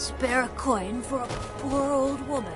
Spare a coin for a poor old woman.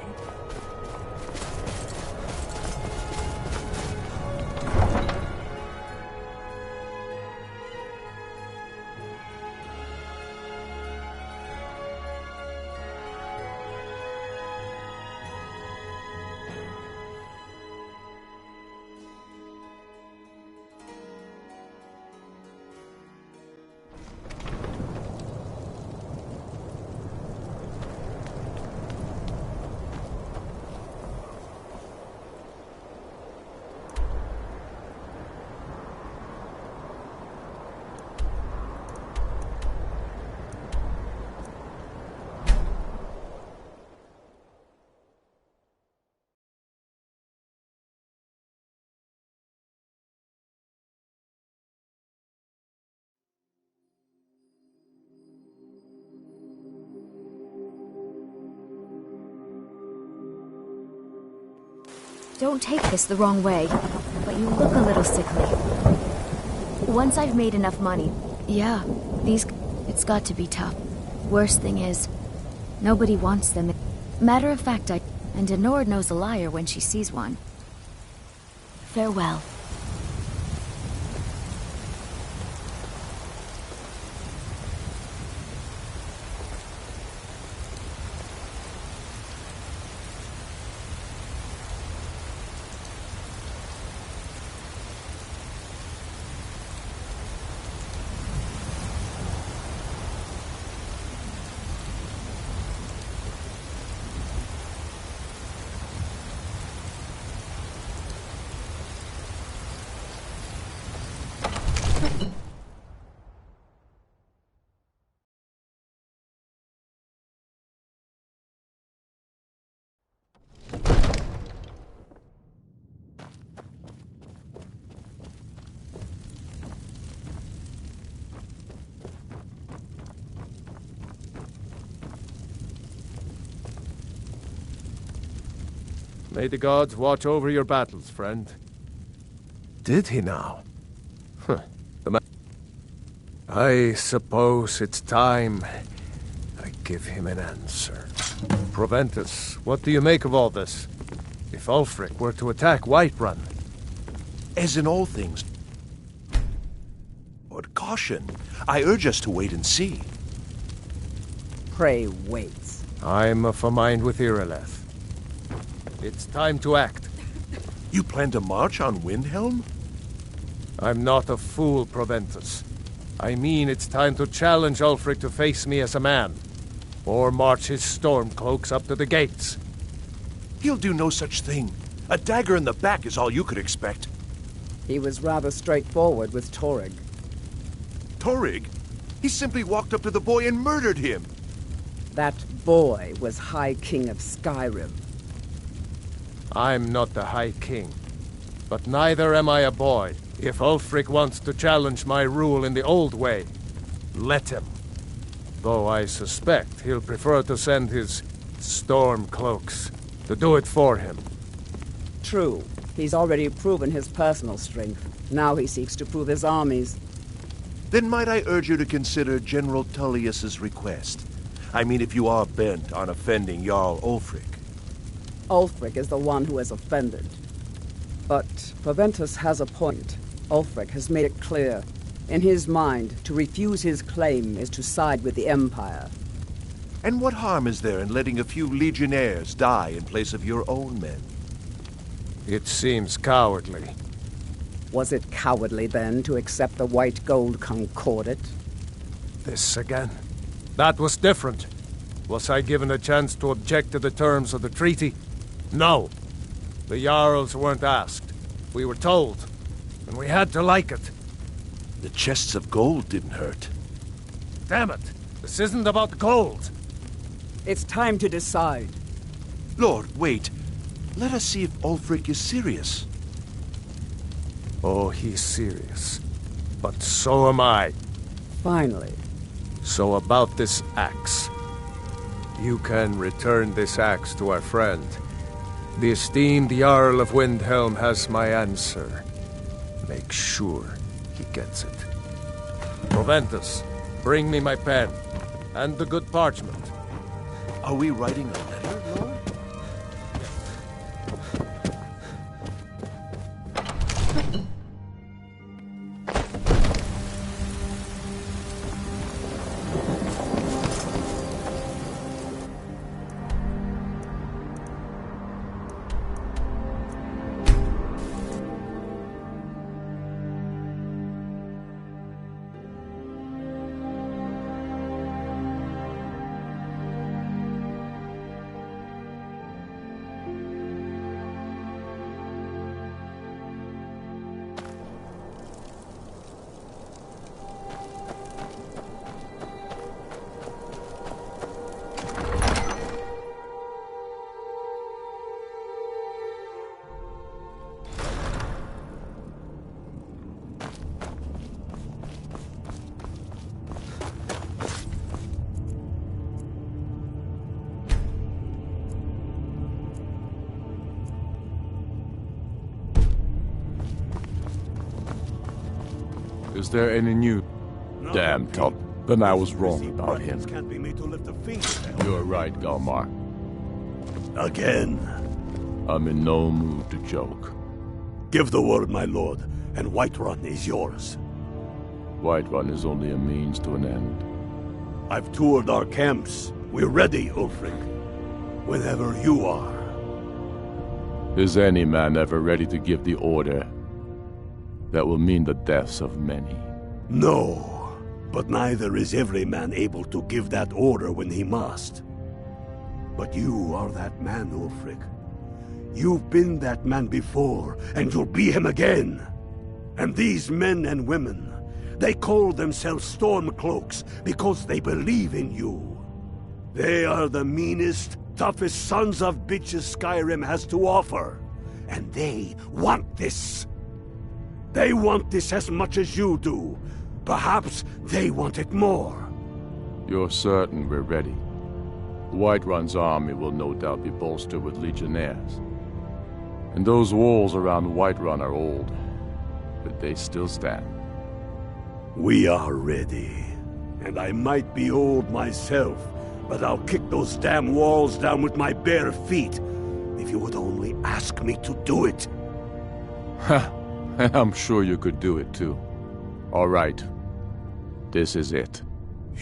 Don't take this the wrong way, but you look a little sickly. Once I've made enough money, yeah, it's got to be tough. Worst thing is, nobody wants them. Matter of fact, and Denord knows a liar when she sees one. Farewell. May the gods watch over your battles, friend. Did he now? I suppose it's time I give him an answer. Proventus, what do you make of all this? If Ulfric were to attack Whiterun... As in all things, Lord, caution. I urge us to wait and see. Pray wait. I'm of a mind with Irileth. It's time to act. You plan to march on Windhelm? I'm not a fool, Proventus. I mean it's time to challenge Ulfric to face me as a man. Or march his stormcloaks up to the gates. He'll do no such thing. A dagger in the back is all you could expect. He was rather straightforward with Torrig. Torrig? He simply walked up to the boy and murdered him. That boy was High King of Skyrim. I'm not the High King. But neither am I a boy. If Ulfric wants to challenge my rule in the old way, let him. Though I suspect he'll prefer to send his stormcloaks to do it for him. True. He's already proven his personal strength. Now he seeks to prove his armies. Then might I urge you to consider General Tullius's request? I mean, if you are bent on offending Jarl Ulfric. Ulfric is the one who has offended. But Proventus has a point. Ulfric has made it clear. In his mind, to refuse his claim is to side with the Empire. And what harm is there in letting a few legionnaires die in place of your own men? It seems cowardly. Was it cowardly, then, to accept the white gold concordat? This again? That was different. Was I given a chance to object to the terms of the treaty? No. The Jarls weren't asked. We were told. And we had to like it. The chests of gold didn't hurt. Damn it! This isn't about gold! It's time to decide. Lord, wait. Let us see if Ulfric is serious. Oh, he's serious. But so am I. Finally. So about this axe. You can return this axe to our friend. The esteemed Jarl of Windhelm has my answer. Make sure he gets it. Proventus, bring me my pen. And the good parchment. Are we writing a letter, Lord? Is there any news? No, Damn, Top. Then I was wrong about him. Can't be made to lift a finger. You're right, Galmar. Again. I'm in no mood to joke. Give the word, my lord, and Whiterun is yours. Whiterun is only a means to an end. I've toured our camps. We're ready, Ulfric. Whenever you are. Is any man ever ready to give the order that will mean the deaths of many? No, but neither is every man able to give that order when he must. But you are that man, Ulfric. You've been that man before, and you'll be him again. And these men and women, they call themselves Stormcloaks because they believe in you. They are the meanest, toughest sons of bitches Skyrim has to offer. And they want this. They want this as much as you do. Perhaps they want it more. You're certain we're ready? Whiterun's army will no doubt be bolstered with legionnaires. And those walls around Whiterun are old, but they still stand. We are ready. And I might be old myself, but I'll kick those damn walls down with my bare feet, if you would only ask me to do it. Ha! I'm sure you could do it too. All right. This is it.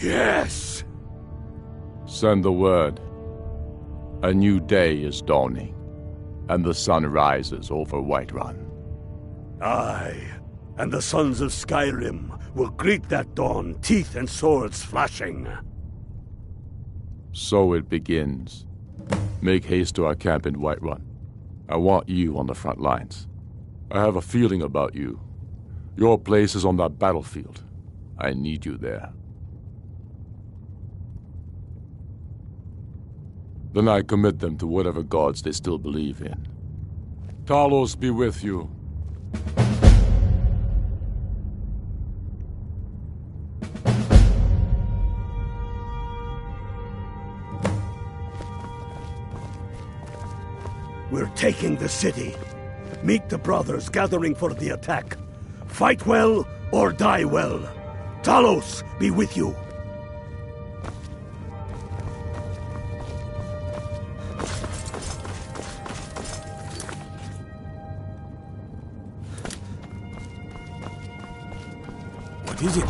Yes! Send the word. A new day is dawning, and the sun rises over Whiterun. Aye, and the sons of Skyrim will greet that dawn, teeth and swords flashing. So it begins. Make haste to our camp in Whiterun. I want you on the front lines. I have a feeling about you. Your place is on that battlefield. I need you there. Then I commit them to whatever gods they still believe in. Talos be with you. We're taking the city. Meet the brothers gathering for the attack. Fight well or die well. Talos be with you. What is it?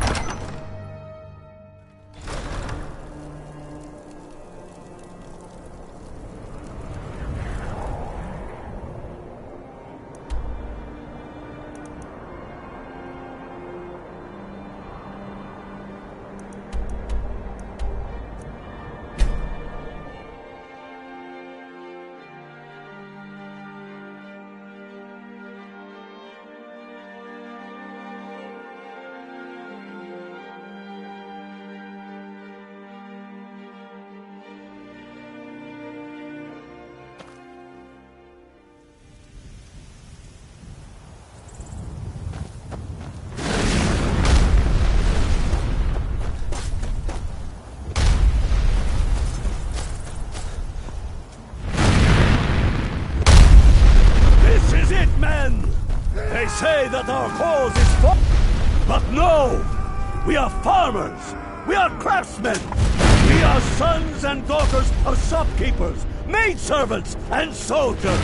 They say that our cause is but no! We are farmers! We are craftsmen! We We are sons and daughters of shopkeepers, maidservants, and soldiers.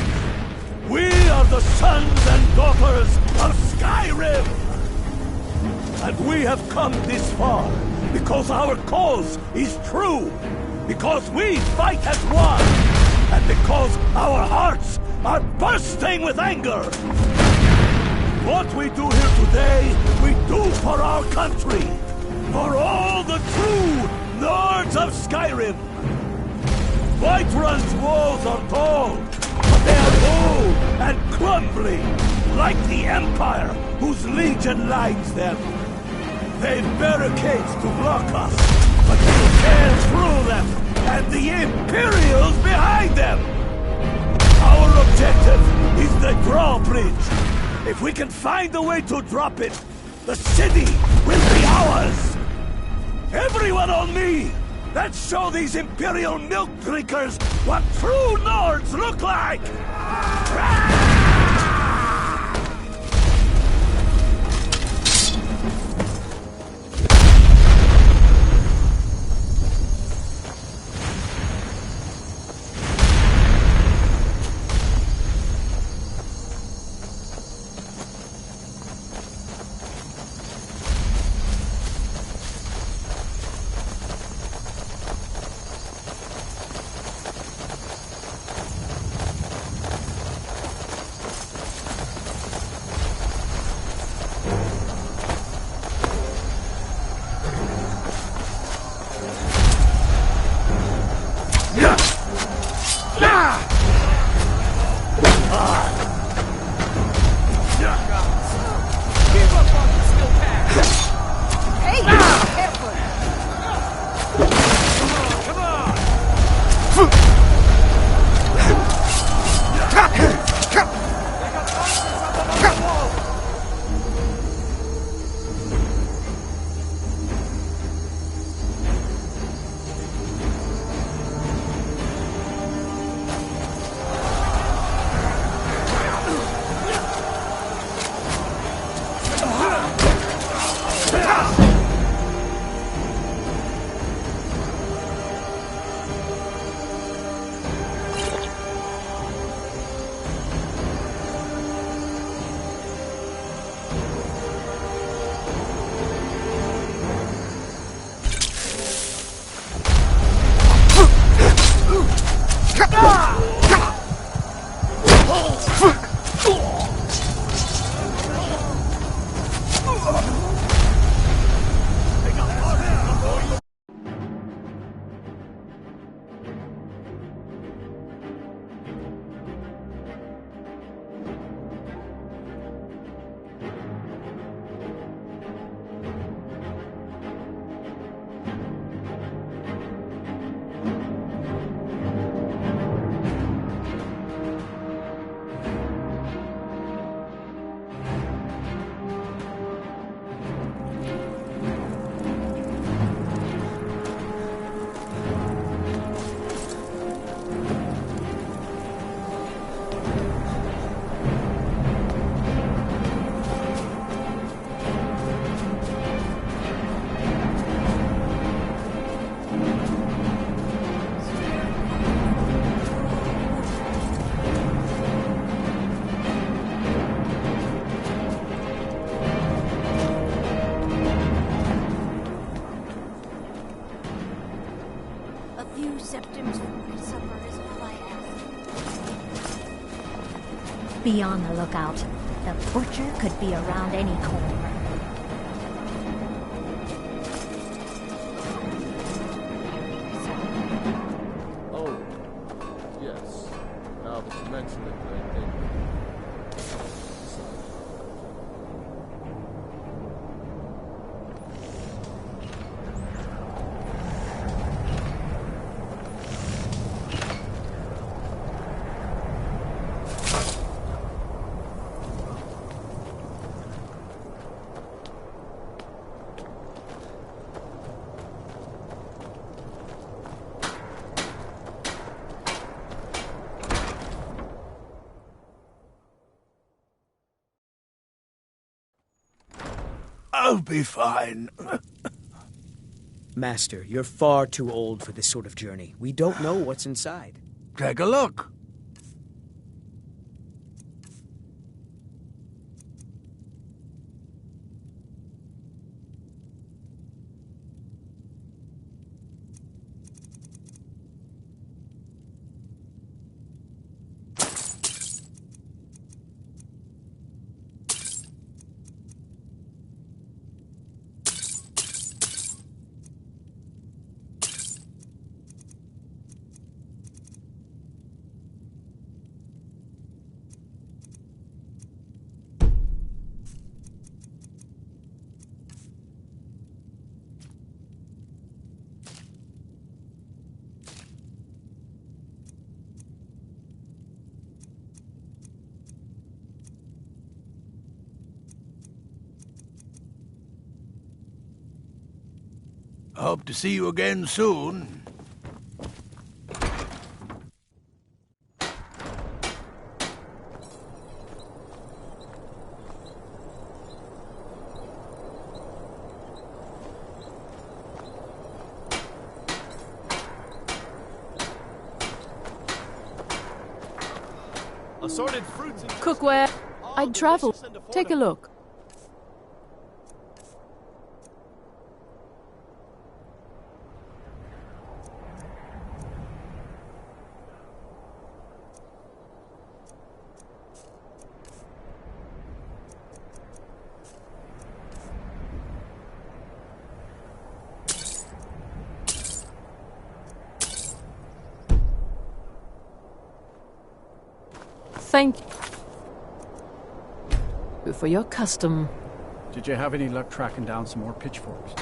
We are the sons and daughters of Skyrim! And we have come this far because our cause is true, because we fight as one, and because our hearts are bursting with anger. What we do here today, we do for our country, for all the true Lords of Skyrim. Whiterun's walls are tall, but they are old and crumbling, like the Empire whose legion lines them. They've barricades to block us, but we'll tear through them, and the Imperials behind them! Our objective is the drawbridge. If we can find a way to drop it, the city will be ours! Everyone on me! Let's show these Imperial milk drinkers what true Nords look like! Be on the lookout. The butcher could be around any corner. Oh, yes. Now that you mention it, I think... I'll be fine. Master, you're far too old for this sort of journey. We don't know what's inside. Take a look. Hope to see you again soon. Assorted fruits and Cookware. I'd travel. Take a look. Thank you for your custom. Did you have any luck tracking down some more pitchforks?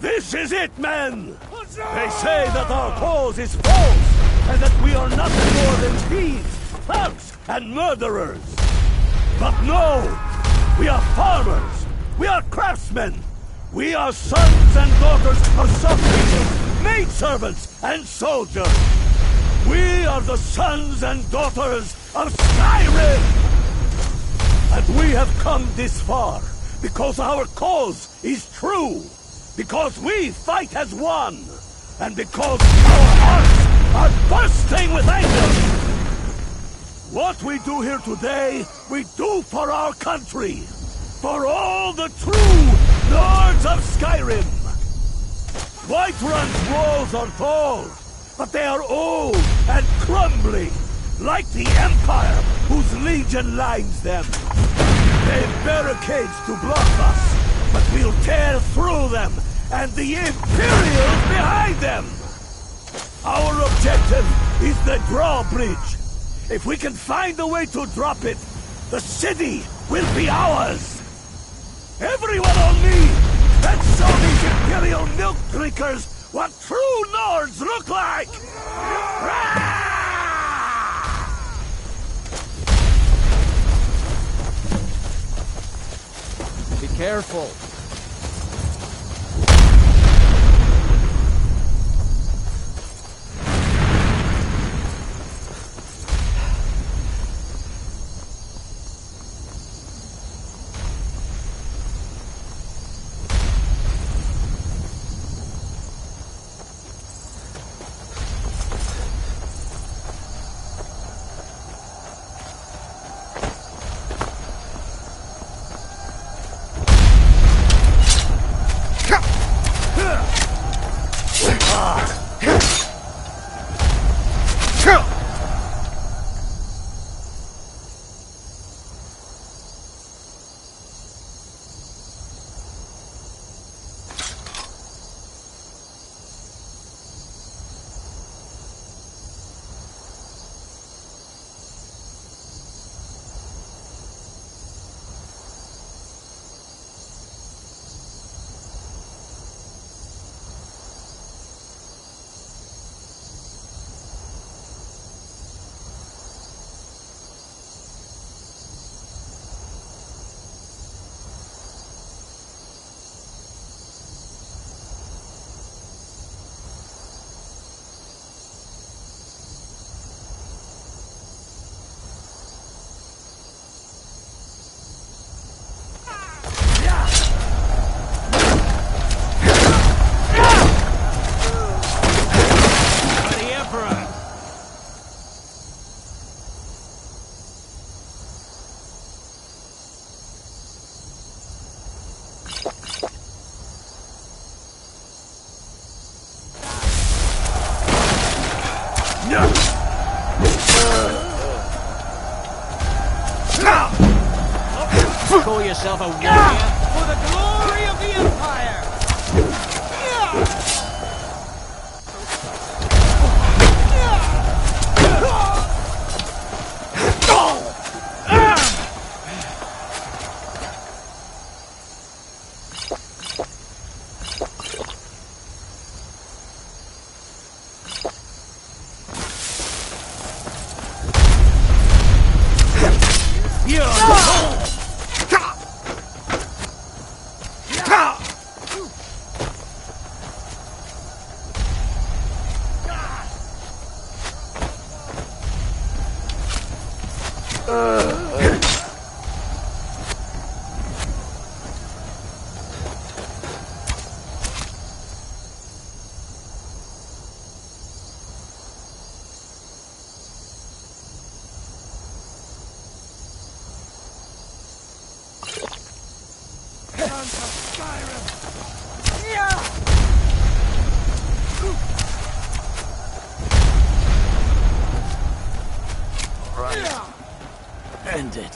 This is it, men! They say that our cause is false, and that we are nothing more than thieves, thugs, and murderers. But no! We are farmers! We are craftsmen! We are sons and daughters of shopkeepers, maidservants, and soldiers! We are the sons and daughters of Skyrim! And we have come this far because our cause is true! Because we fight as one! And because our hearts are bursting with anger! What we do here today, we do for our country! For all the true Lords of Skyrim! Whiterun's walls are tall, but they are old and crumbling, like the Empire whose legion lines them. They've barricades to block us, but we'll tear through them, and the Imperials behind them! Our objective is the drawbridge. If we can find a way to drop it, the city will be ours! Everyone on me! Let's show these Imperial milk drinkers what true Nords look like! Be careful! Call yourself a warrior for the glory of the Empire! End it.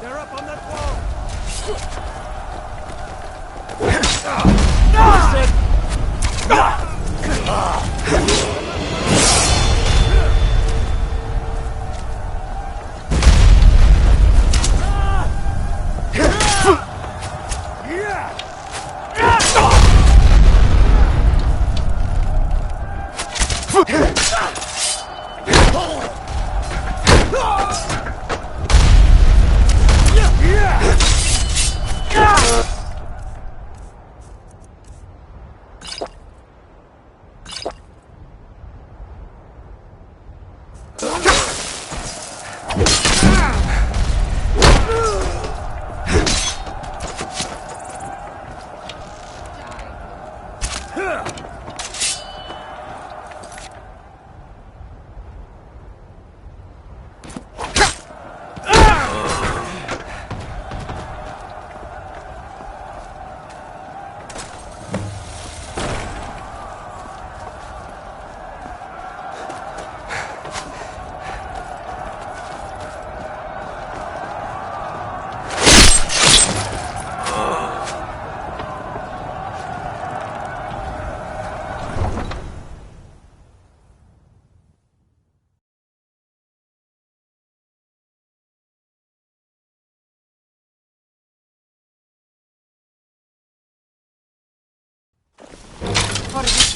They're up on that wall!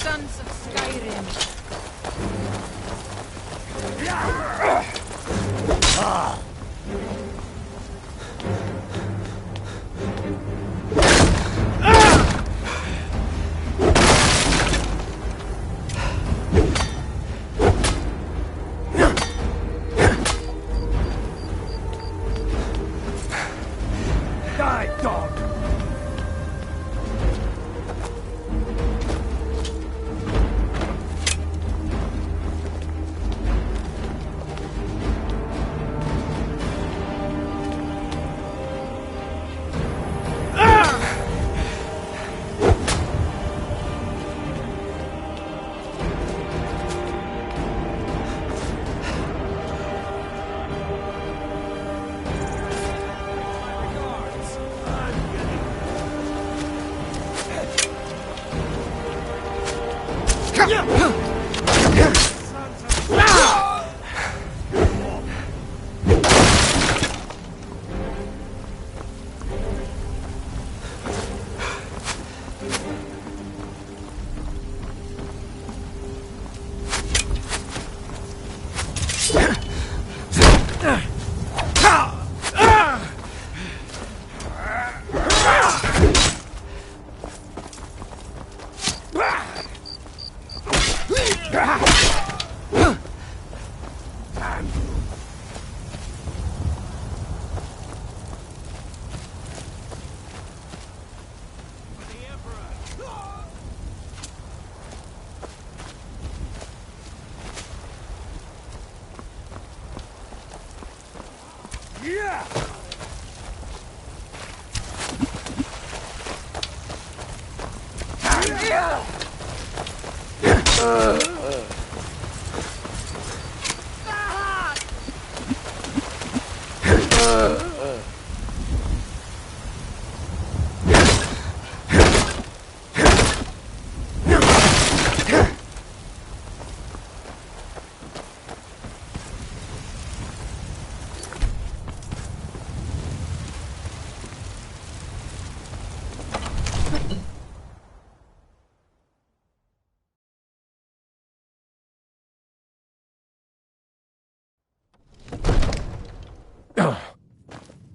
sons of Skyrim. Die, dog!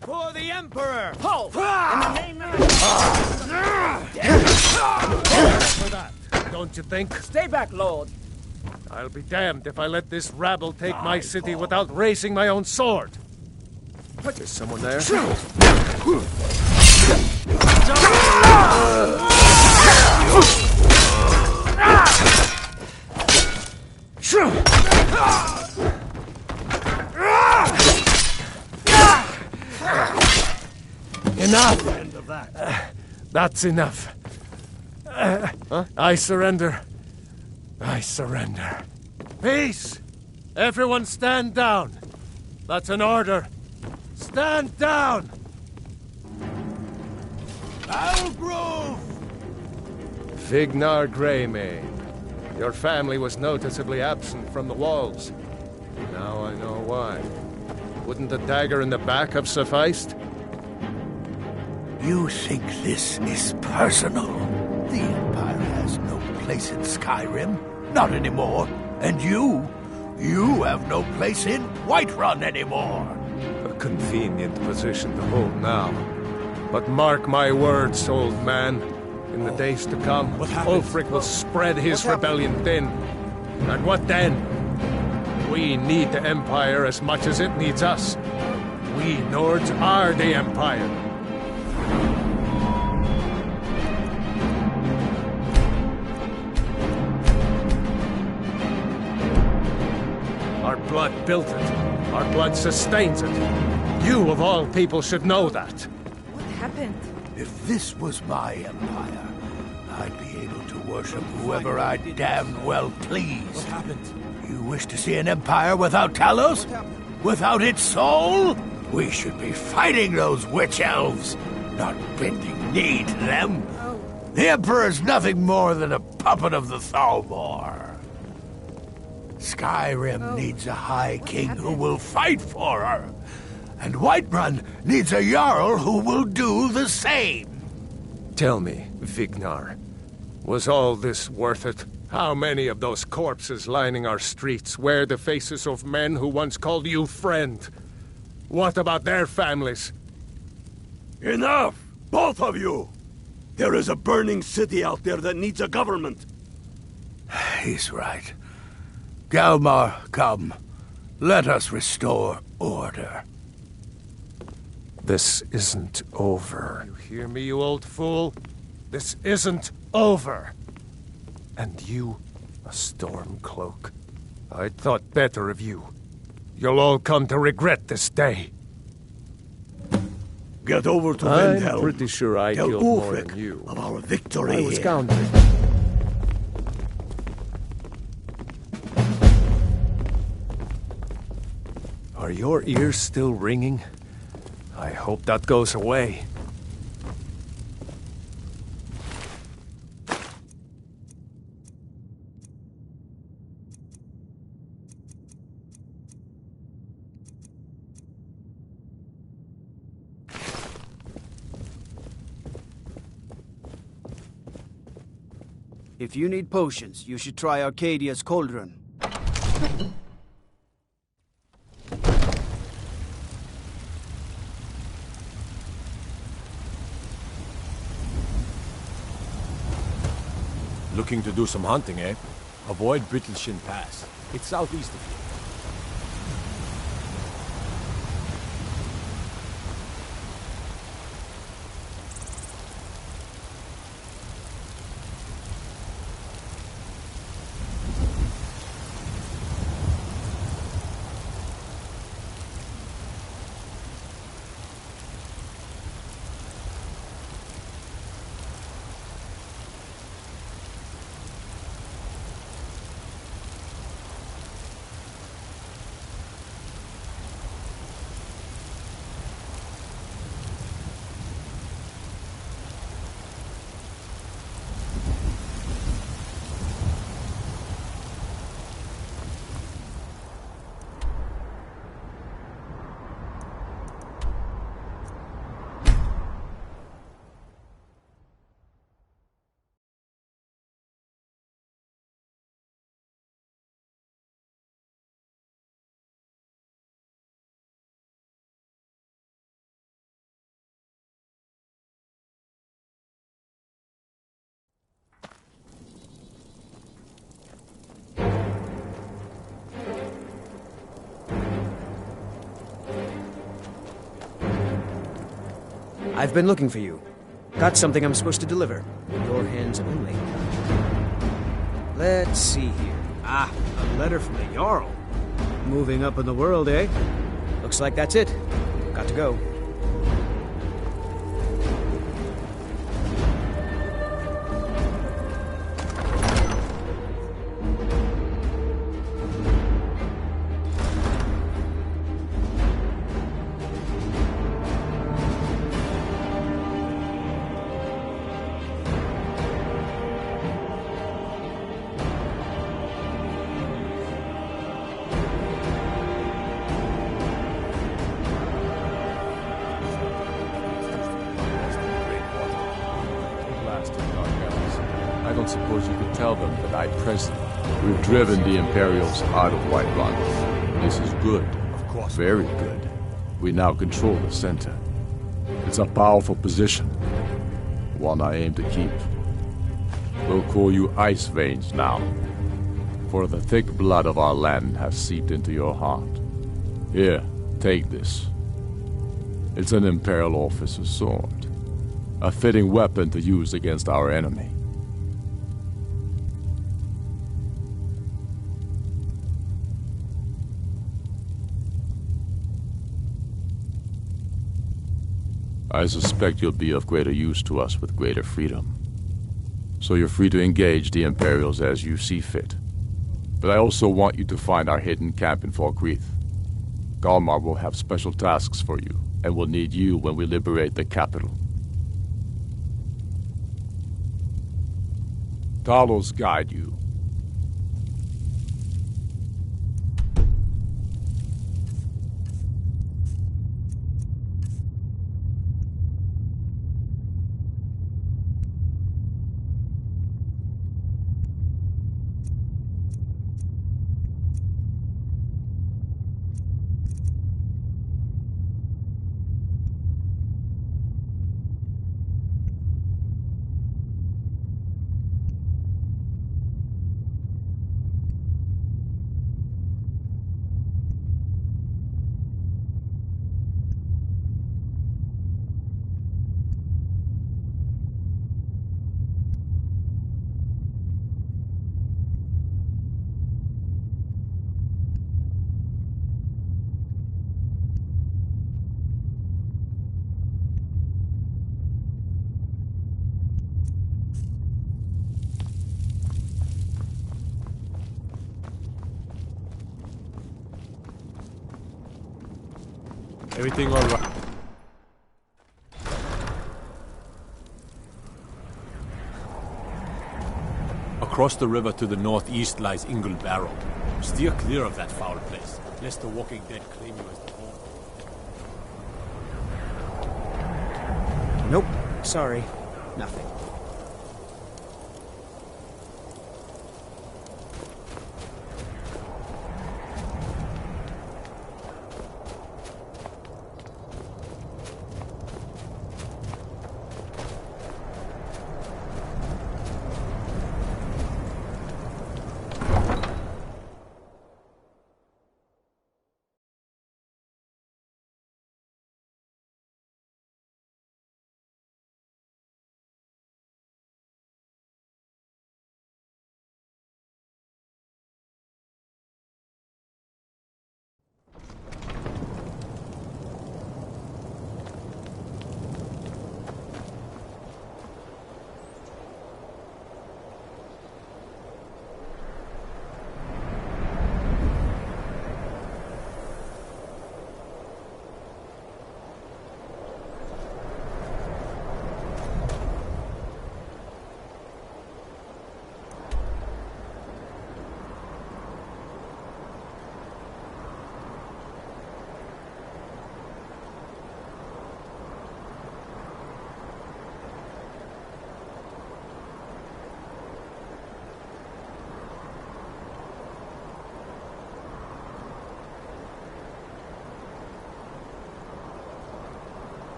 For the Emperor! Halt! In the name of... For that, don't you think? Stay back, Lord. I'll be damned if I let this rabble take my city without raising my own sword. Is someone there? Enough! That's enough. I surrender. I surrender. Peace! Everyone stand down. That's an order. Stand down! Algrove! Vignar Greymane. Your family was noticeably absent from the walls. Now I know why. Wouldn't the dagger in the back have sufficed? You think this is personal? The Empire has no place in Skyrim. Not anymore. And you have no place in Whiterun anymore. A convenient position to hold now. But mark my words, old man. In the days to come, Ulfric will spread his rebellion thin. And what then? We need the Empire as much as it needs us. We Nords are the Empire. Our blood built it. Our blood sustains it. You, of all people, should know that. What happened? If this was my empire, I'd be able to worship whoever I damned well pleased. What happened? You wish to see an empire without Talos? Without its soul? We should be fighting those witch elves, not bending knee to them. Oh. The Emperor's nothing more than a puppet of the Thalmor. Skyrim needs a High King who will fight for her. And Whiterun needs a Jarl who will do the same. Tell me, Vignar, was all this worth it? How many of those corpses lining our streets wear the faces of men who once called you friend? What about their families? Enough! Both of you! There is a burning city out there that needs a government. He's right. Galmar, come. Let us restore order. This isn't over. You hear me, you old fool? This isn't over. And you, a Stormcloak. I thought better of you. You'll all come to regret this day. Get over to I'm Windhelm. pretty sure I Tell killed more Ulfric than you. of our victory I was here. counting. Are your ears still ringing? I hope that goes away. If you need potions, you should try Arcadia's cauldron. Looking to do some hunting, eh? Avoid Brittleshin Pass. It's southeast of here. I've been looking for you. Got something I'm supposed to deliver. Your hands only. Let's see here. Ah, a letter from the Jarl. Moving up in the world, eh? Looks like that's it. Got to go. I don't suppose you could tell them that I present. We've driven the Imperials out of Whiterun. This is good. Of course. Very good. We now control the center. It's a powerful position. One I aim to keep. We'll call you Ice Veins now. For the thick blood of our land has seeped into your heart. Here, take this. It's an Imperial officer's sword. A fitting weapon to use against our enemy. I suspect you'll be of greater use to us with greater freedom. So you're free to engage the Imperials as you see fit. But I also want you to find our hidden camp in Falkreath. Galmar will have special tasks for you, and will need you when we liberate the capital. Talos guide you. Everything all right? Across the river to the northeast lies Ingle Barrow. Steer clear of that foul place, lest the Walking Dead claim you as the home. Nope. Sorry. Nothing.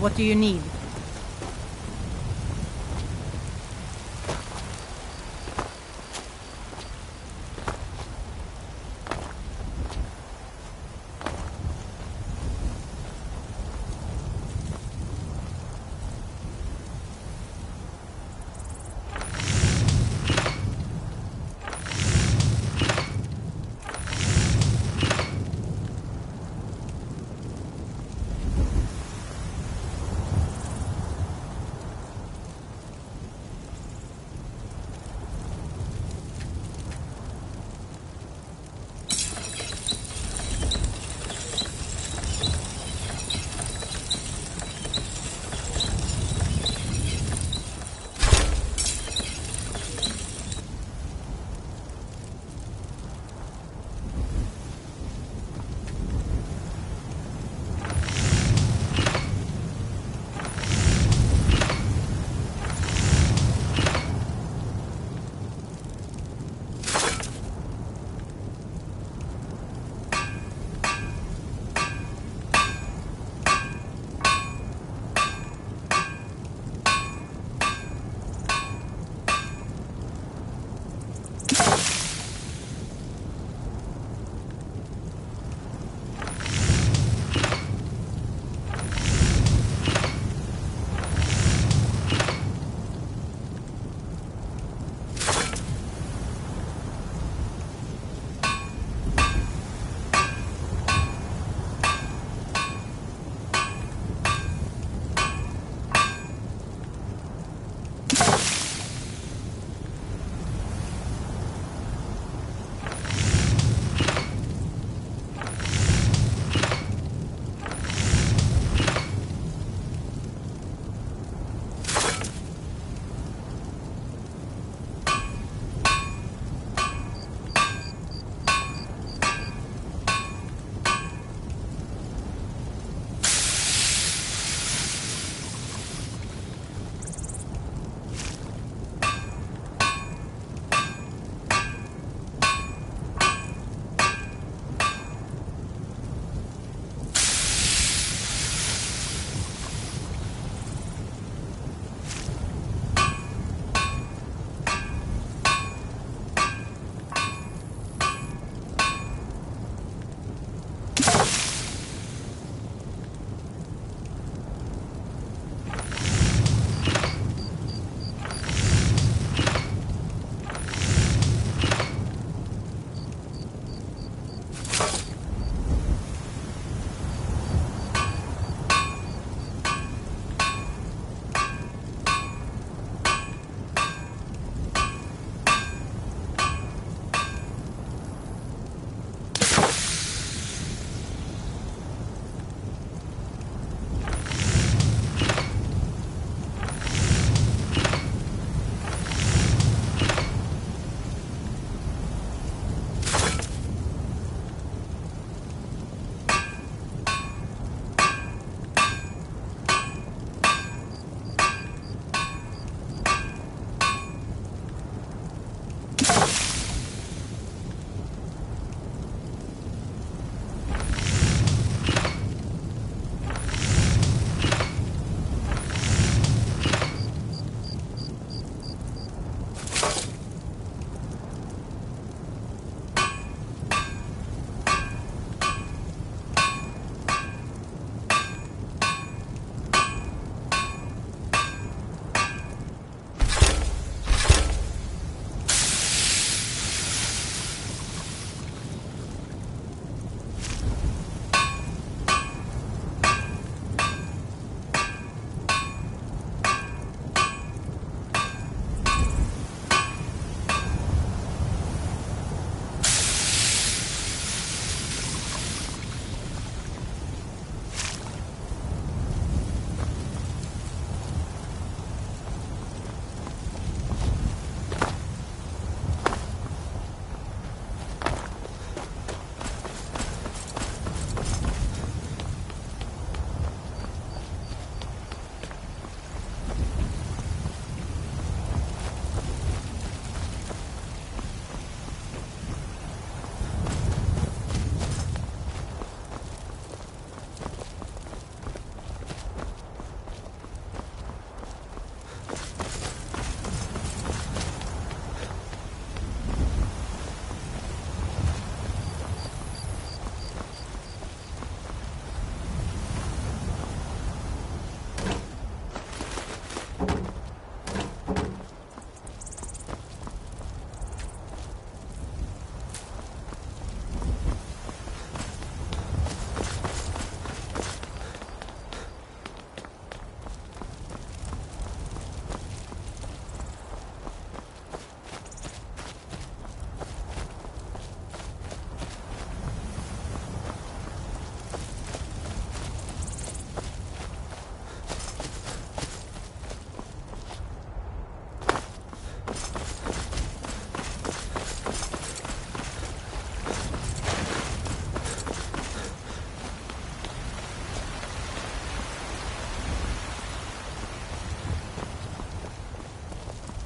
What do you need?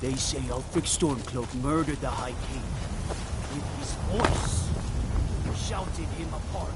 They say Ulfric Stormcloak murdered the High King. With his voice, shouted him apart.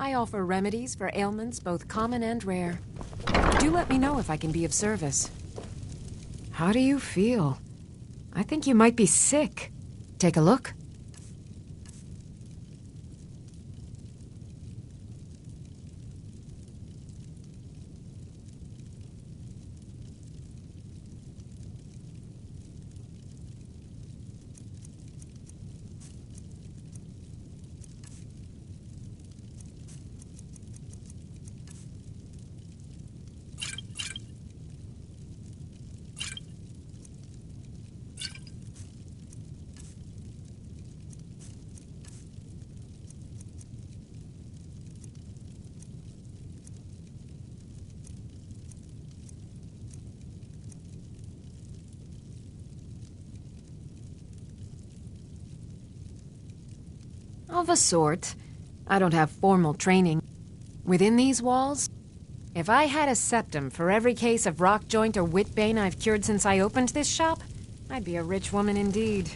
I offer remedies for ailments both common and rare. Do let me know if I can be of service. How do you feel? I think you might be sick. Take a look. Of a sort. I don't have formal training. Within these walls, if I had a septum for every case of rock joint or whitbane I've cured since I opened this shop, I'd be a rich woman indeed.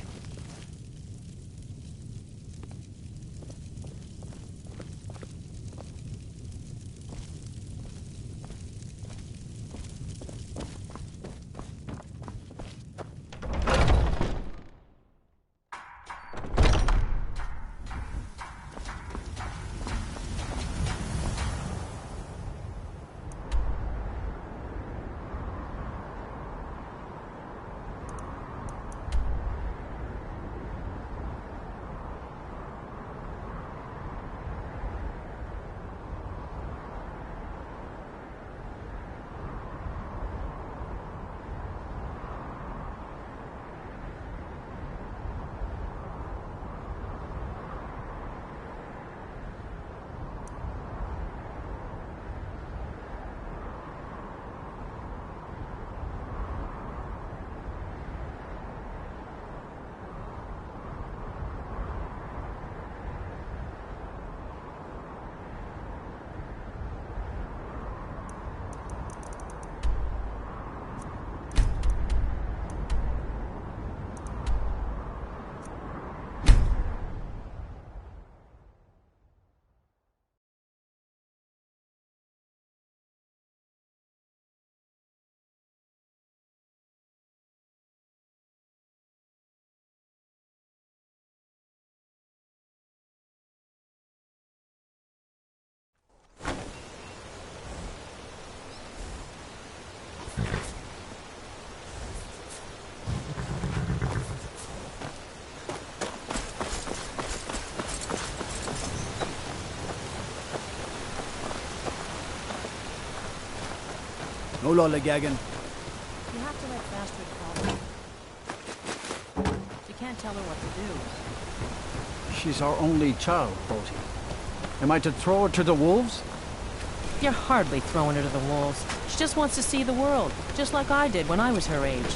No lollygagging. You have to let Bastard call her. You can't tell her what to do. She's our only child, Bodhi. Am I to throw her to the wolves? You're hardly throwing her to the wolves. She just wants to see the world, just like I did when I was her age.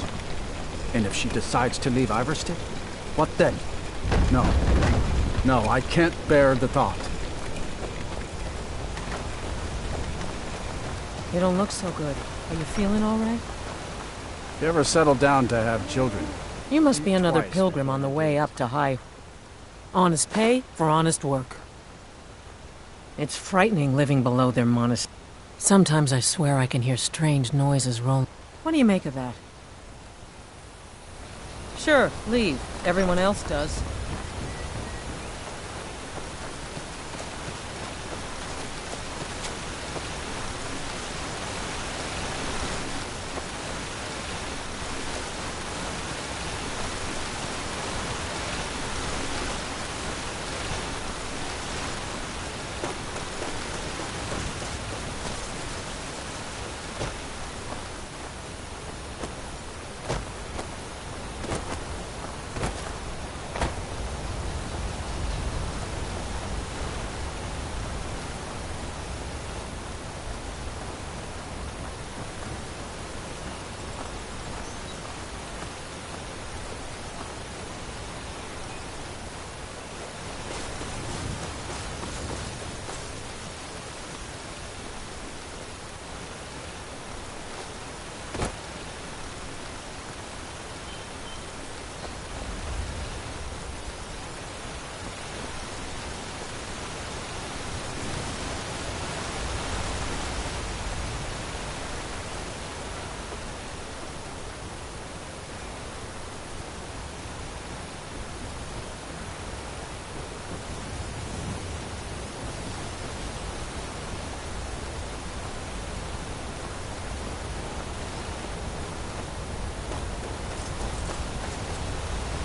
And if she decides to leave Iverstead, what then? No. No, I can't bear the thought. You don't look so good. Are you feeling all right? You ever settle down to have children? You must be another pilgrim on the way up to high. Honest pay for honest work. It's frightening living below their monastery. Sometimes I swear I can hear strange noises rolling. What do you make of that? Sure, leave. Everyone else does.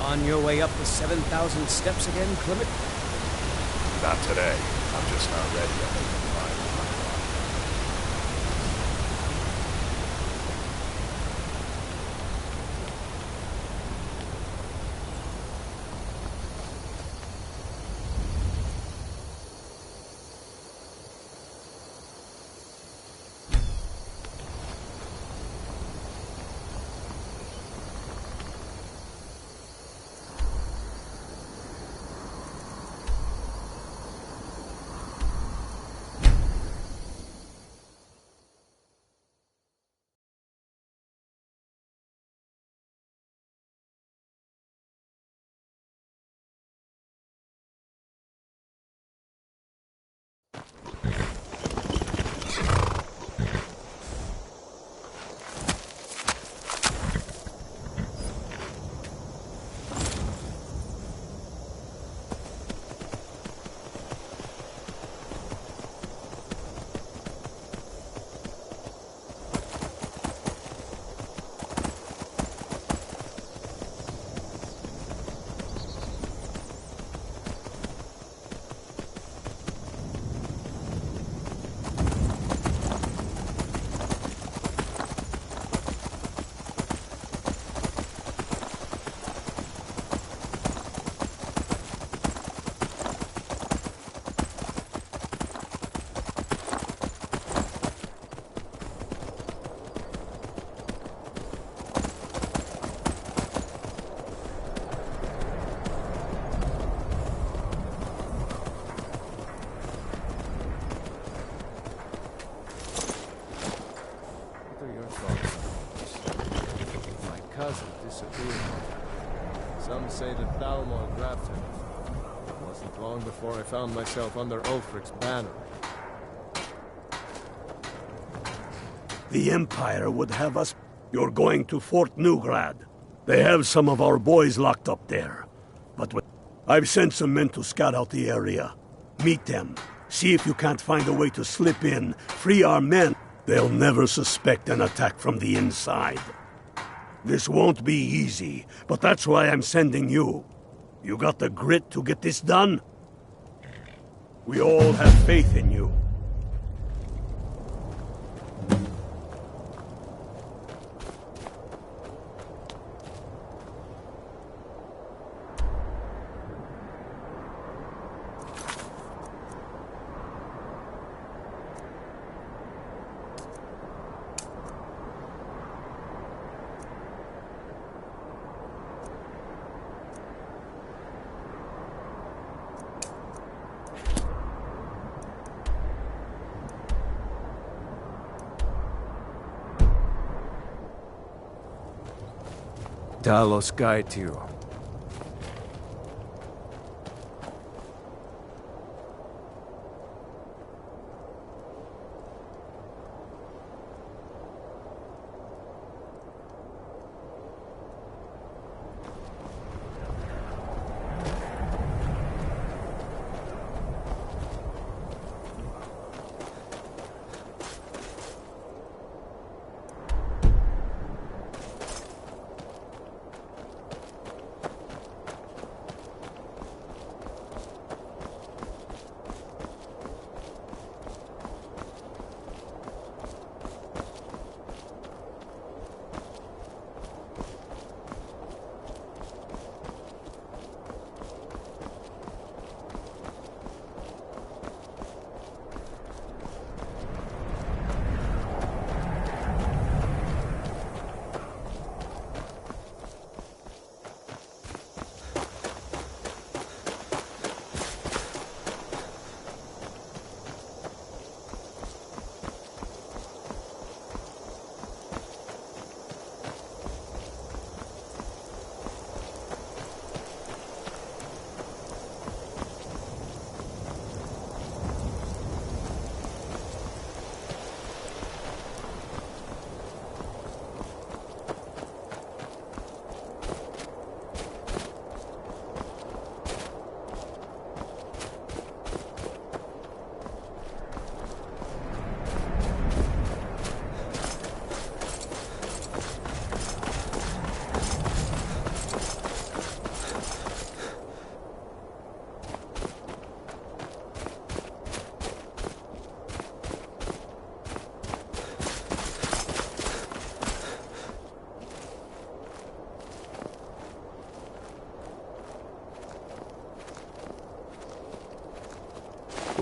On your way up the 7,000 steps again, Clement? Not today. I'm just not ready to make a final fight. Some say that Thalmor grabbed him. It wasn't long before I found myself under Ulfric's banner. The Empire would have us. You're going to Fort Newgrad. They have some of our boys locked up there. But I've sent some men to scout out the area. Meet them. See if you can't find a way to slip in. Free our men. They'll never suspect an attack from the inside. This won't be easy, but that's why I'm sending you. You got the grit to get this done? We all have faith in you. Talos guide you.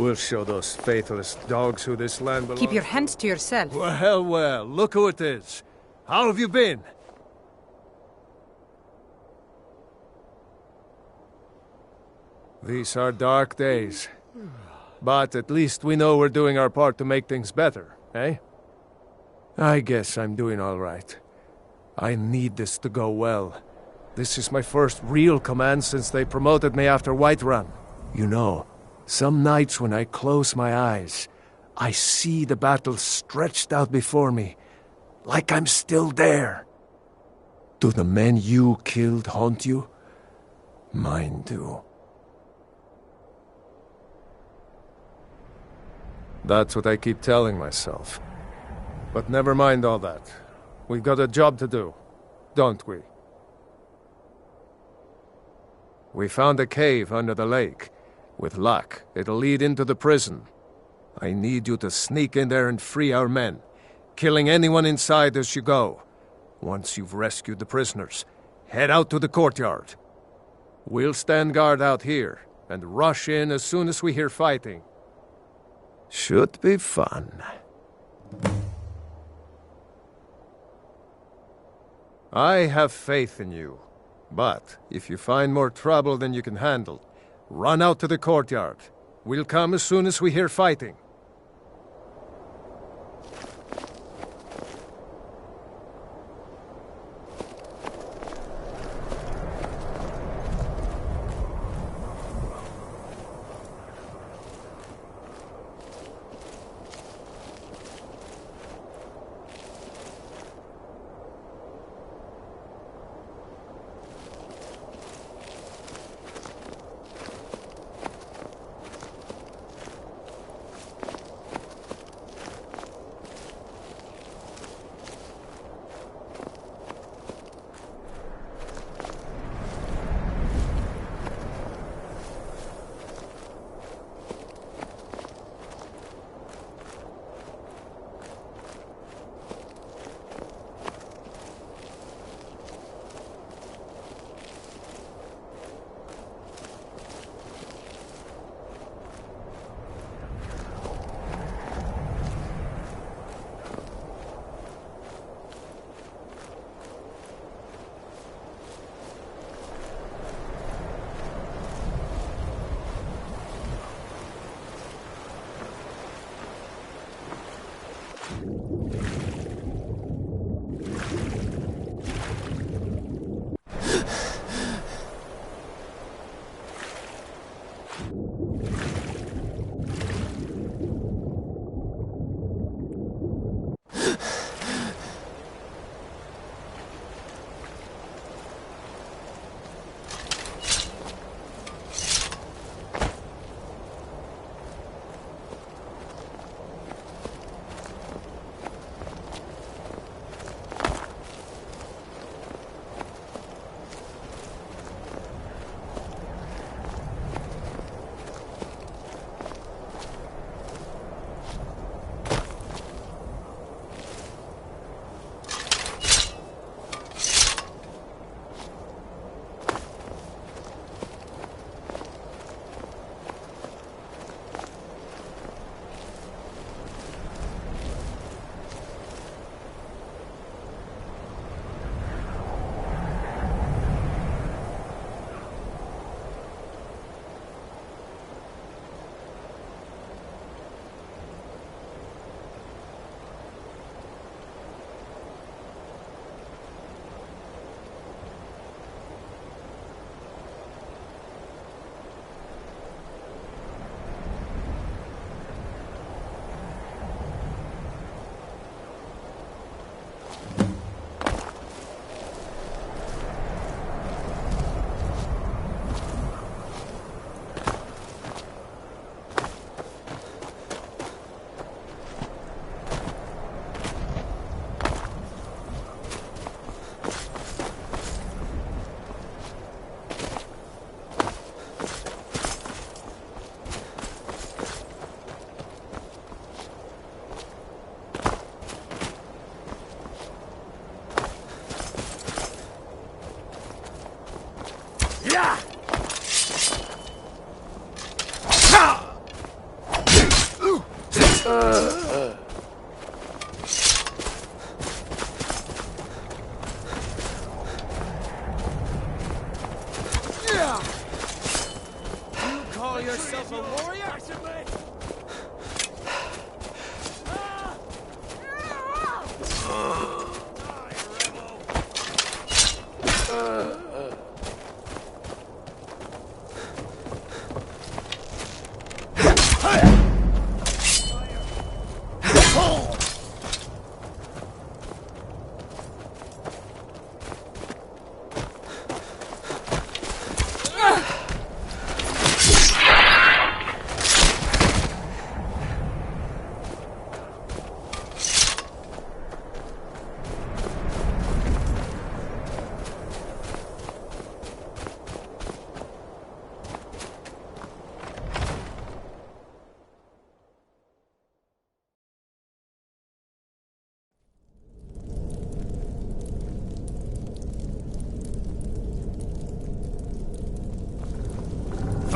We'll show those faithless dogs who this land belongs. Keep your hands to yourself. Well, well, look who it is. How have you been? These are dark days. But at least we know we're doing our part to make things better, eh? I guess I'm doing all right. I need this to go well. This is my first real command since they promoted me after Whiterun. You know, some nights when I close my eyes, I see the battle stretched out before me, like I'm still there. Do the men you killed haunt you? Mine do. That's what I keep telling myself. But never mind all that. We've got a job to do, don't we? We found a cave under the lake. With luck, it'll lead into the prison. I need you to sneak in there and free our men, killing anyone inside as you go. Once you've rescued the prisoners, head out to the courtyard. We'll stand guard out here and rush in as soon as we hear fighting. Should be fun. I have faith in you, but if you find more trouble than you can handle, run out to the courtyard. We'll come as soon as we hear fighting.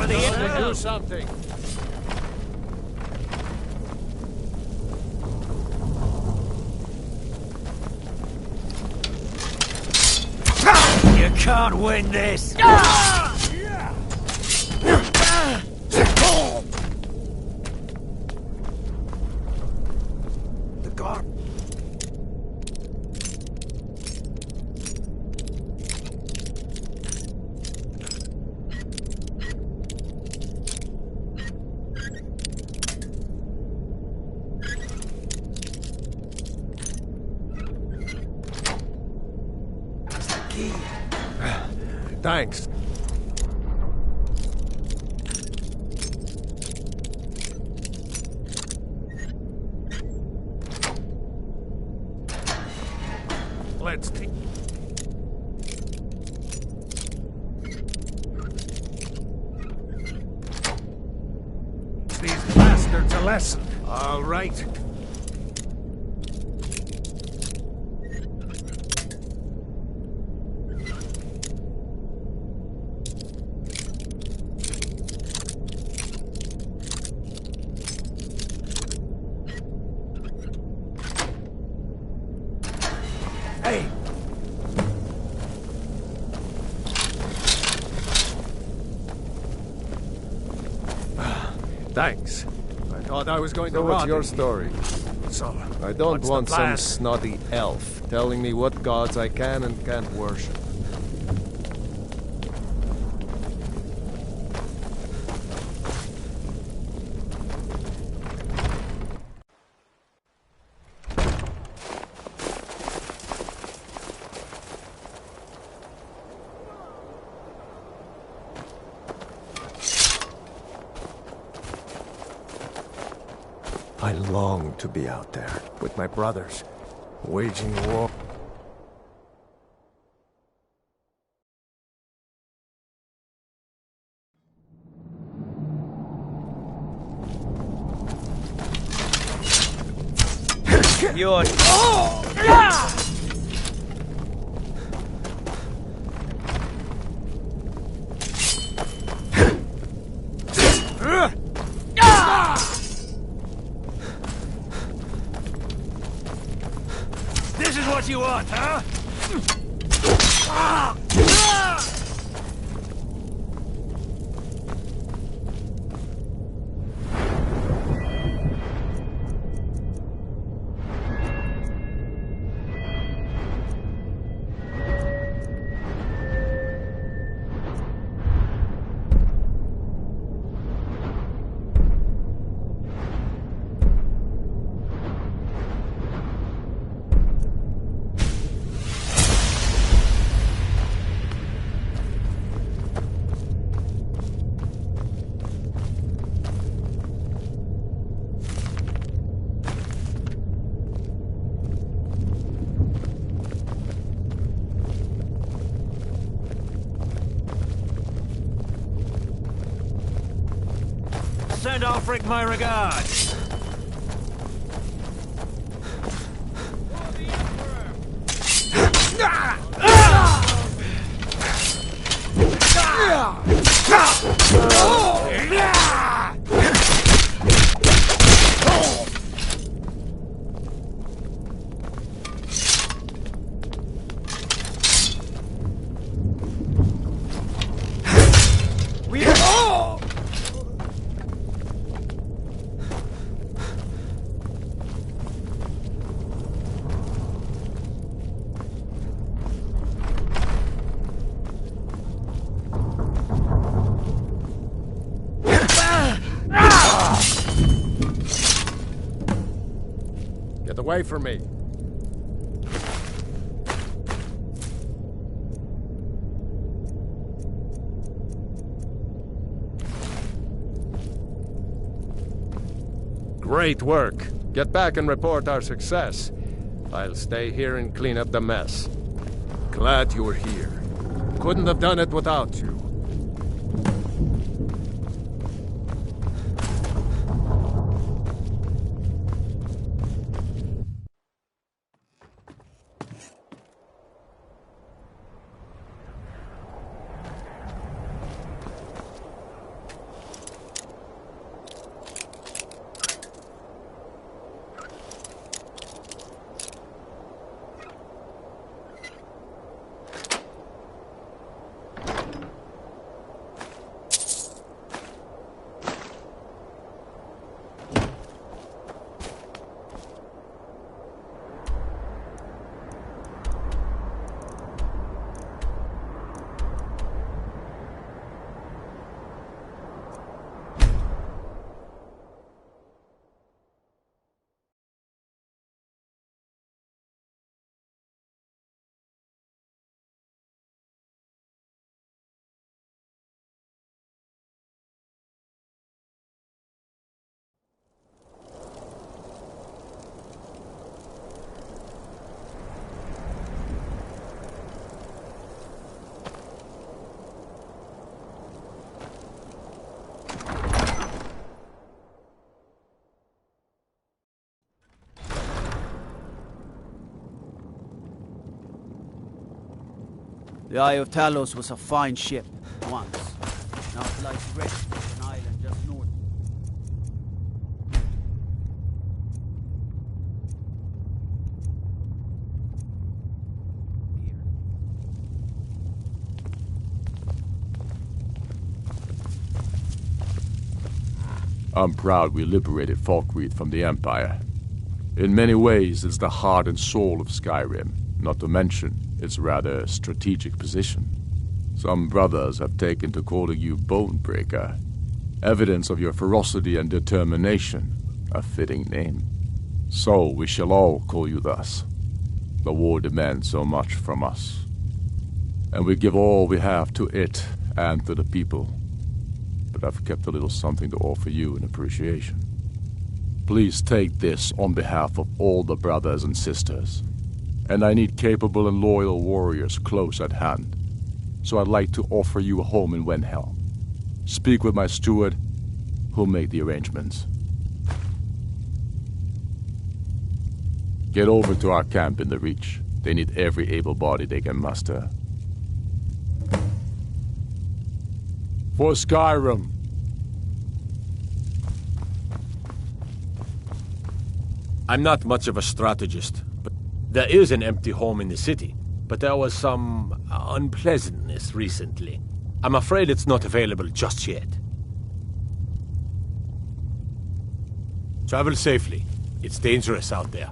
For the Do something. You can't win this! The guard. Thanks. Let's take... These bastards a lesson. All right. Hey! Thanks. I thought I was going to So what's rot your in story? So, I don't what's the want some plan? snotty elf telling me what gods I can and can't worship. I long to be out there with my brothers, waging war. You're... Oh! Yeah! This is what you want, huh? Send Ulfric my regards. Get away from me. Great work. Get back and report our success. I'll stay here and clean up the mess. Glad you're here. Couldn't have done it without you. The Eye of Talos was a fine ship, once. Now it lies wrecked on an island just north. I'm proud we liberated Falkreath from the Empire. In many ways, it's the heart and soul of Skyrim, not to mention its rather strategic position. Some brothers have taken to calling you Bonebreaker, evidence of your ferocity and determination, a fitting name. So we shall all call you thus. The war demands so much from us, and we give all we have to it and to the people. But I've kept a little something to offer you in appreciation. Please take this on behalf of all the brothers and sisters. And I need capable and loyal warriors close at hand. So I'd like to offer you a home in Wenhelm. Speak with my steward, who'll make the arrangements. Get over to our camp in the Reach. They need every able body they can muster. For Skyrim! I'm not much of a strategist, but there is an empty home in the city. But there was some unpleasantness recently. I'm afraid it's not available just yet. Travel safely. It's dangerous out there.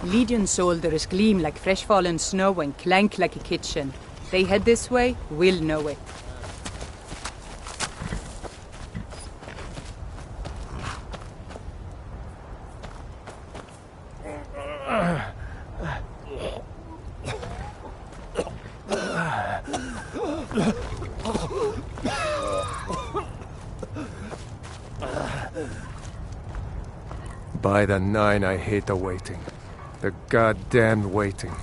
Legion soldiers gleam like fresh fallen snow and clank like a kitchen. They head this way, we'll know it. By the nine, I hate the waiting. The goddamn waiting.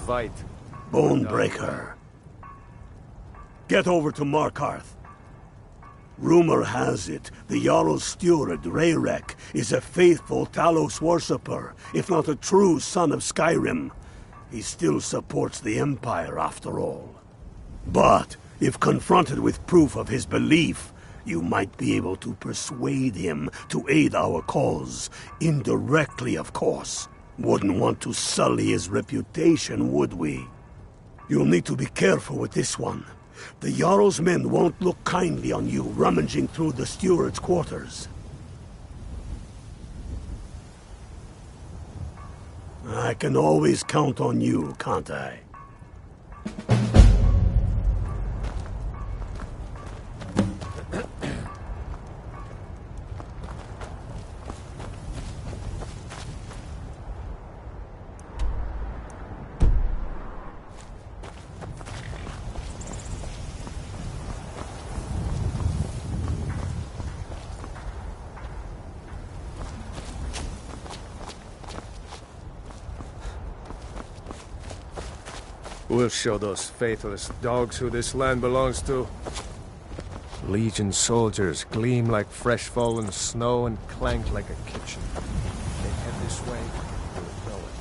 Fight. Bonebreaker. Get over to Markarth. Rumor has it, the Jarl's steward, Rayrek, is a faithful Talos worshipper, if not a true son of Skyrim. He still supports the Empire, after all. But, if confronted with proof of his belief, you might be able to persuade him to aid our cause. Indirectly, of course. Wouldn't want to sully his reputation, would we? You'll need to be careful with this one. The Jarl's men won't look kindly on you rummaging through the steward's quarters. I can always count on you, can't I? We'll show those faithless dogs who this land belongs to. Legion soldiers gleam like fresh fallen snow and clank like a kitchen. They head this way, we'll know it.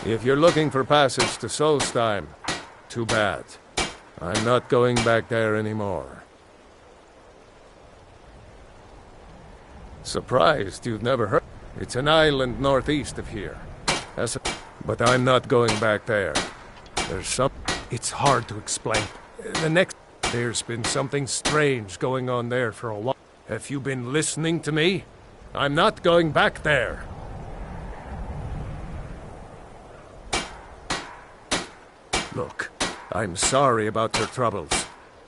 If you're looking for passage to Solstheim, too bad. I'm not going back there anymore. Surprised you've never heard. It's an island northeast of here. But I'm not going back there. It's hard to explain. There's been something strange going on there for a while. Have you been listening to me? I'm not going back there. Look, I'm sorry about your troubles,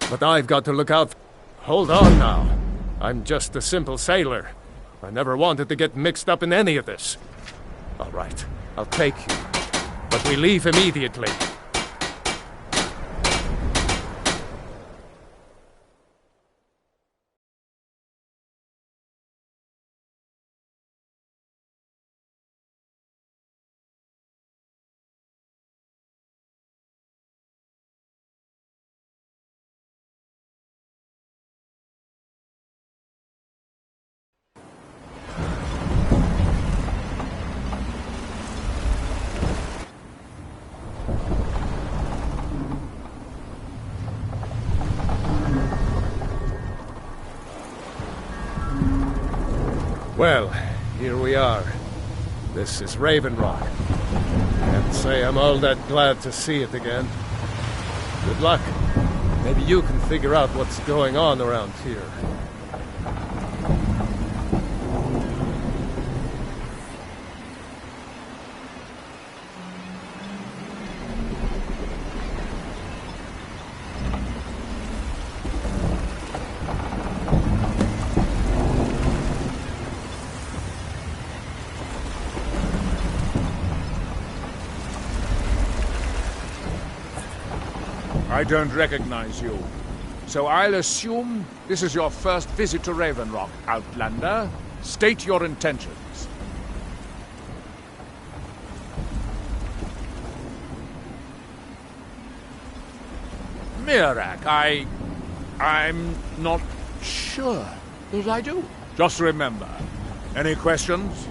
but I've got to look out. Hold on now. I'm just a simple sailor. I never wanted to get mixed up in any of this. All right, I'll take you. But we leave immediately. Well, here we are. This is Raven Rock. Can't say I'm all that glad to see it again. Good luck. Maybe you can figure out what's going on around here. I don't recognize you. So I'll assume this is your first visit to Raven Rock, Outlander. State your intentions. Mirak, I'm not sure that I do. Just remember, any questions?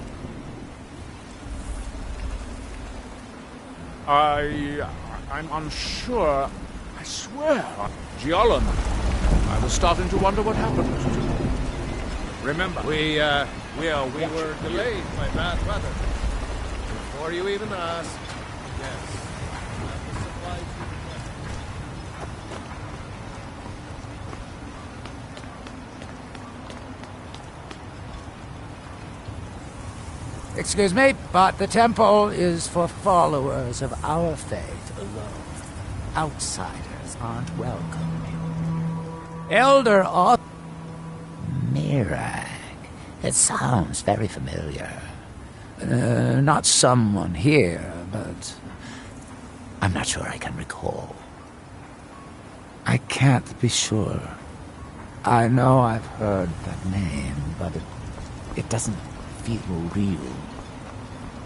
I'm unsure. I swear, Giolan, I was starting to wonder what happened to. Remember, we were delayed by bad weather. Before you even asked, yes. Have the supplies you requested. Excuse me, but the temple is for followers of our faith alone. Outsiders aren't welcome. Elder Auth... Mirak. It sounds very familiar. Not someone here, but... I'm not sure I can recall. I can't be sure. I know I've heard that name, but it doesn't feel real.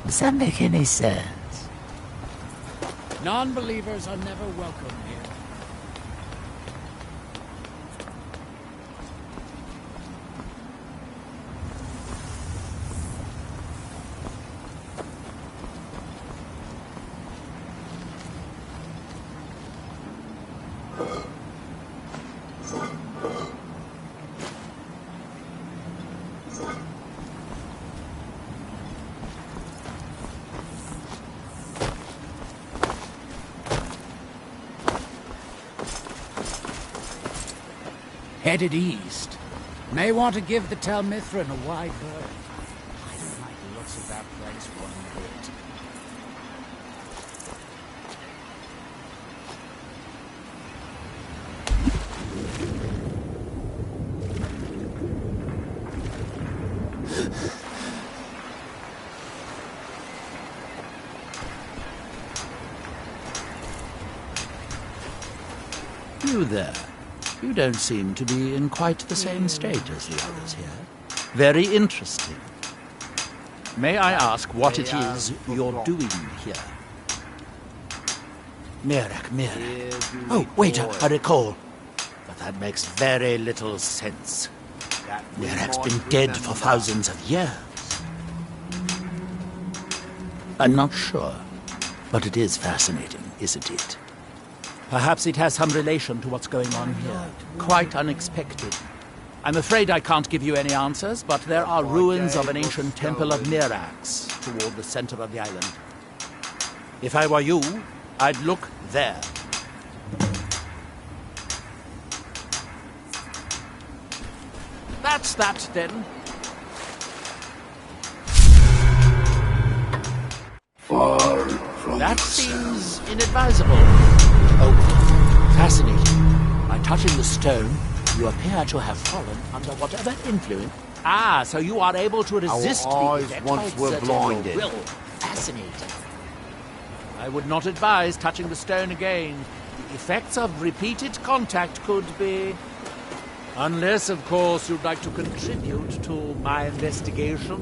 Does that make any sense? Non-believers are never welcome here. Headed east. May want to give the Telmithran a wide berth. I don't like the looks of that place one bit. You there. You don't seem to be in quite the same state as the others here. Very interesting. May I ask what it is you're doing here? Mirak. Oh, wait, I recall. But that makes very little sense. Mirak's been dead for thousands of years. I'm not sure, but it is fascinating, isn't it? Perhaps it has some relation to what's going on here. Quite unexpected. I'm afraid I can't give you any answers, but there are ruins of an ancient temple of Mirak's toward the center of the island. If I were you, I'd look there. That's that, then. Far from that seems inadvisable. Oh, fascinating. By touching the stone, You appear to have fallen under whatever influence. Ah, so you are able to resist Our the eyes effect once of were certain blinded. will. Fascinating. I would not advise touching the stone again. The effects of repeated contact could be... Unless, of course, you'd like to contribute to my investigation,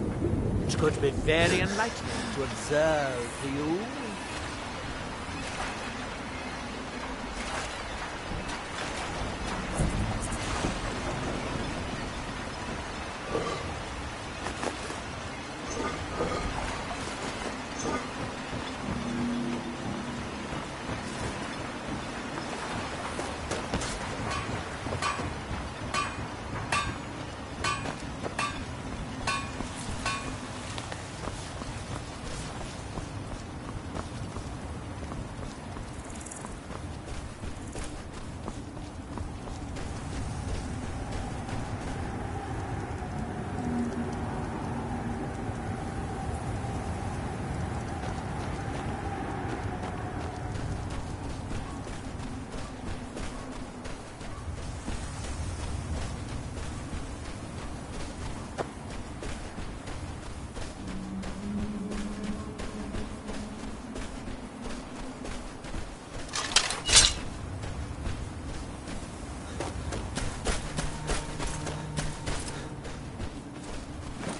which could be very enlightening to observe for you.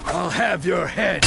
I'll have your head.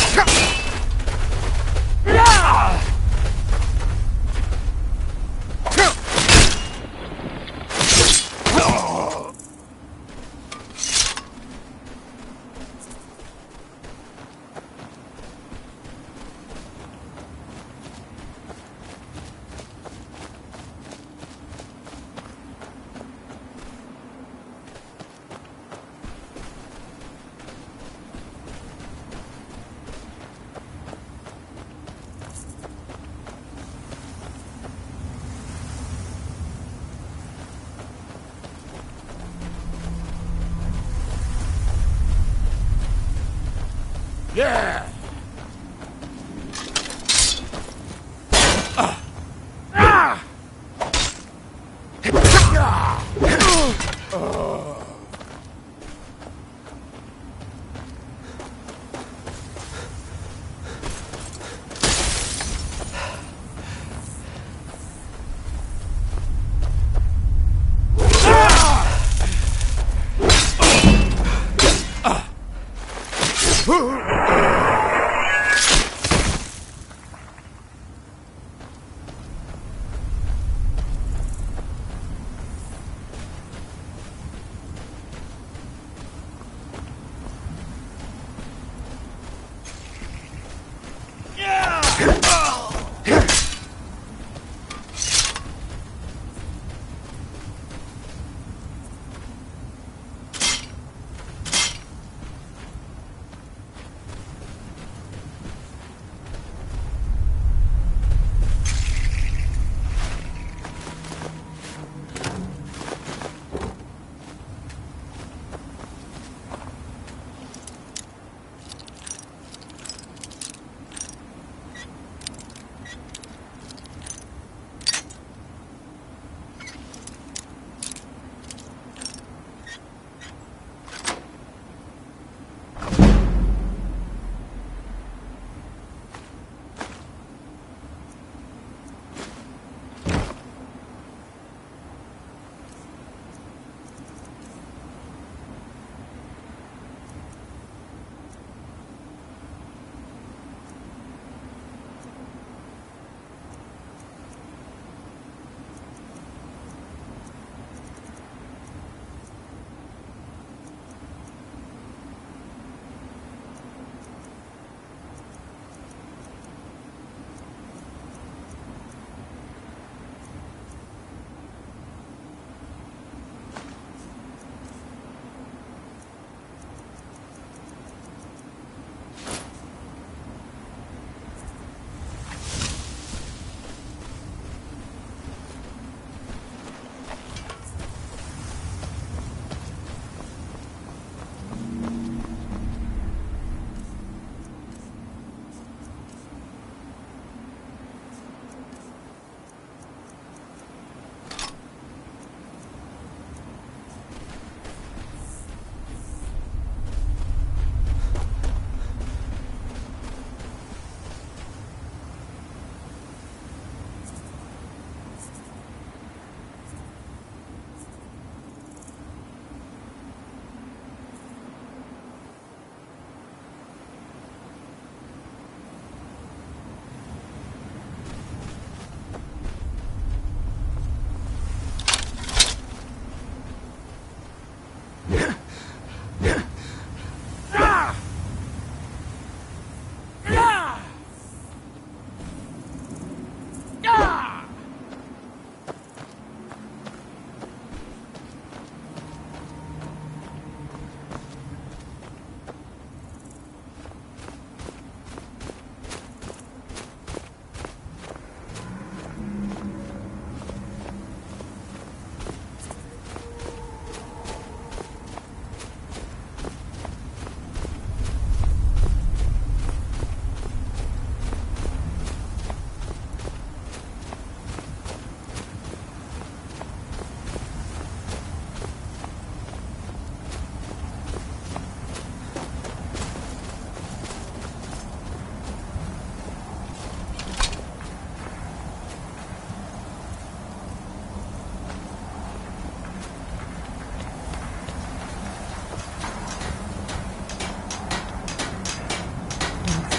Yeah!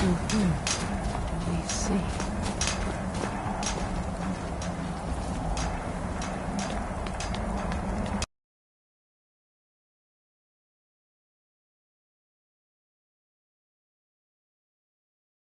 Mm-hmm.